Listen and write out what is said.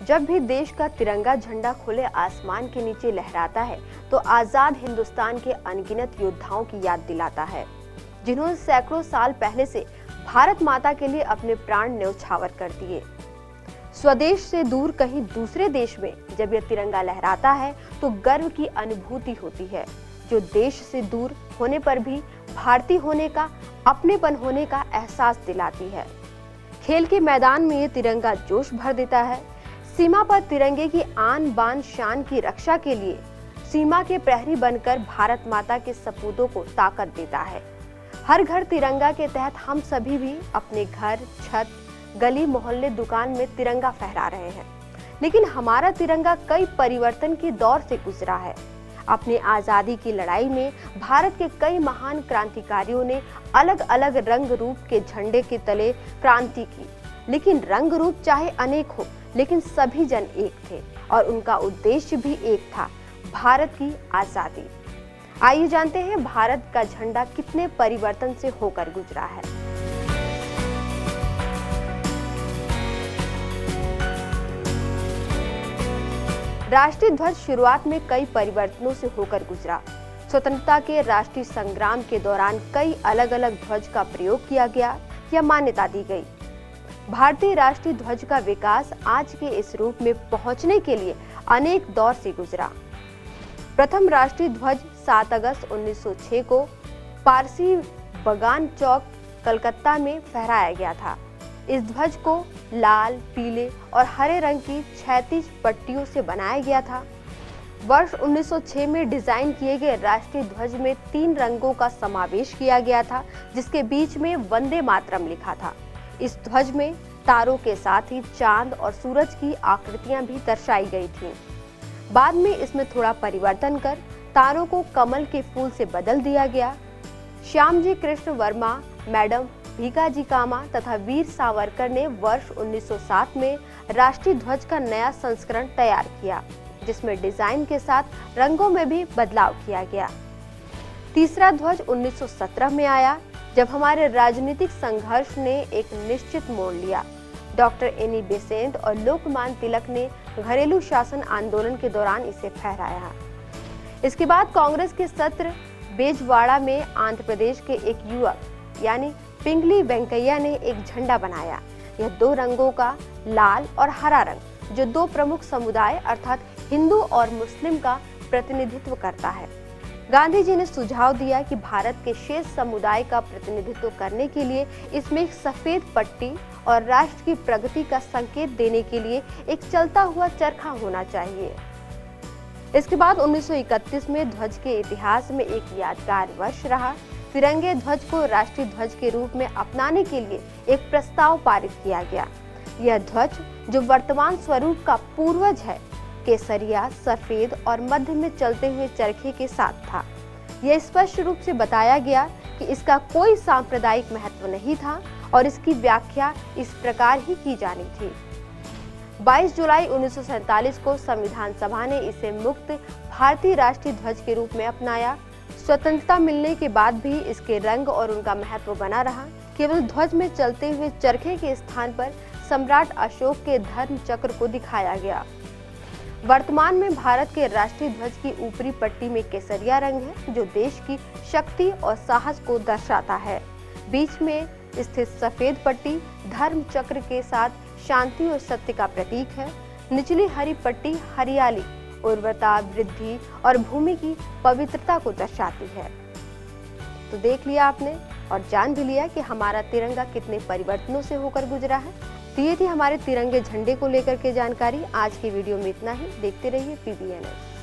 जब भी देश का तिरंगा झंडा खुले आसमान के नीचे लहराता है तो आजाद हिंदुस्तान के अनगिनत योद्धाओं की याद दिलाता है, जिन्होंने सैकड़ों साल पहले से भारत माता के लिए अपने प्राण न्यौछावर कर दिए। स्वदेश से दूर कहीं दूसरे देश में जब यह तिरंगा लहराता है तो गर्व की अनुभूति होती है, जो देश से दूर होने पर भी भारतीय होने का, अपनेपन होने का एहसास दिलाती है। खेल के मैदान में ये तिरंगा जोश भर देता है। सीमा पर तिरंगे की आन बान शान की रक्षा के लिए सीमा के प्रहरी बनकर भारत माता के सपूतों को ताकत देता है। हर घर तिरंगा के तहत हम सभी भी अपने घर, छत, गली, मोहल्ले, दुकान में तिरंगा फहरा रहे हैं। लेकिन हमारा तिरंगा कई परिवर्तन के दौर से गुजरा है। अपनी आजादी की लड़ाई में भारत के कई महान क्रांतिकारियों ने अलग अलग रंग रूप के झंडे के तले क्रांति की, लेकिन रंग रूप चाहे अनेक हो, लेकिन सभी जन एक थे और उनका उद्देश्य भी एक था, भारत की आजादी। आइए जानते हैं भारत का झंडा कितने परिवर्तन से होकर गुजरा है। राष्ट्रीय ध्वज शुरुआत में कई परिवर्तनों से होकर गुजरा। स्वतंत्रता के राष्ट्रीय संग्राम के दौरान कई अलग अलग ध्वज का प्रयोग किया गया या मान्यता दी गई। भारतीय राष्ट्रीय ध्वज का विकास आज के इस रूप में पहुंचने के लिए अनेक दौर से गुजरा। प्रथम राष्ट्रीय ध्वज 7 अगस्त 1906 को पारसी बगान चौक, कलकत्ता में फहराया गया था। इस ध्वज को लाल, पीले और हरे रंग की 36 पट्टियों से बनाया गया था। वर्ष 1906 में डिजाइन किए गए राष्ट्रीय ध्वज में 3 रंगों का समावेश किया गया था, जिसके बीच में वंदे मातरम लिखा था। इस ध्वज में तारों के साथ ही चांद और सूरज की आकृतियां भी दर्शाई गई थीं। बाद में इसमें थोड़ा परिवर्तन कर तारों को कमल के फूल से बदल दिया गया। श्यामजी कृष्ण वर्मा, मैडम भीकाजी कामा तथा वीर सावरकर ने वर्ष 1907 में राष्ट्रीय ध्वज का नया संस्करण तैयार किया, जिसमें डिजाइन के साथ रंगों में भी बदलाव किया गया। तीसरा ध्वज 1917 में आया, जब हमारे राजनीतिक संघर्ष ने एक निश्चित मोड़ लिया। डॉक्टर एनी बेसेंट और लोकमान्य तिलक ने घरेलू शासन आंदोलन के दौरान इसे फहराया। इसके बाद कांग्रेस के सत्र बेजवाड़ा में आंध्र प्रदेश के एक युवक यानी पिंगली वेंकैया ने एक झंडा बनाया। यह 2 रंगों का लाल और हरा रंग, जो 2 प्रमुख समुदाय अर्थात हिंदू और मुस्लिम का प्रतिनिधित्व करता है। गांधी जी ने सुझाव दिया कि भारत के शेष समुदाय का प्रतिनिधित्व करने के लिए इसमें एक सफेद पट्टी और राष्ट्र की प्रगति का संकेत देने के लिए एक चलता हुआ चरखा होना चाहिए। इसके बाद 1931 में ध्वज के इतिहास में एक यादगार वर्ष रहा। तिरंगे ध्वज को राष्ट्रीय ध्वज के रूप में अपनाने के लिए एक प्रस्ताव पारित किया गया। यह ध्वज, जो वर्तमान स्वरूप का पूर्वज है, केसरिया, सफेद और मध्य में चलते हुए चरखे के साथ था। यह स्पष्ट रूप से बताया गया कि इसका कोई सांप्रदायिक महत्व नहीं था और इसकी व्याख्या इस प्रकार ही की जानी थी। 22 जुलाई 1947 को संविधान सभा ने इसे मुक्त भारतीय राष्ट्रीय ध्वज के रूप में अपनाया। स्वतंत्रता मिलने के बाद भी इसके रंग और उनका महत्व बना रहा। केवल ध्वज में चलते हुए चरखे के स्थान पर सम्राट अशोक के धर्म चक्र को दिखाया गया। वर्तमान में भारत के राष्ट्रीय ध्वज की ऊपरी पट्टी में केसरिया रंग है, जो देश की शक्ति और साहस को दर्शाता है। बीच में स्थित सफेद पट्टी धर्म चक्र के साथ शांति और सत्य का प्रतीक है। निचली हरी पट्टी हरियाली, उर्वरता, वृद्धि और भूमि की पवित्रता को दर्शाती है। तो देख लिया आपने और जान भी लिया कि हमारा तिरंगा कितने परिवर्तनों से होकर गुजरा है। तो ये थी हमारे तिरंगे झंडे को लेकर के जानकारी। आज की वीडियो में इतना ही। देखते रहिए PBNS।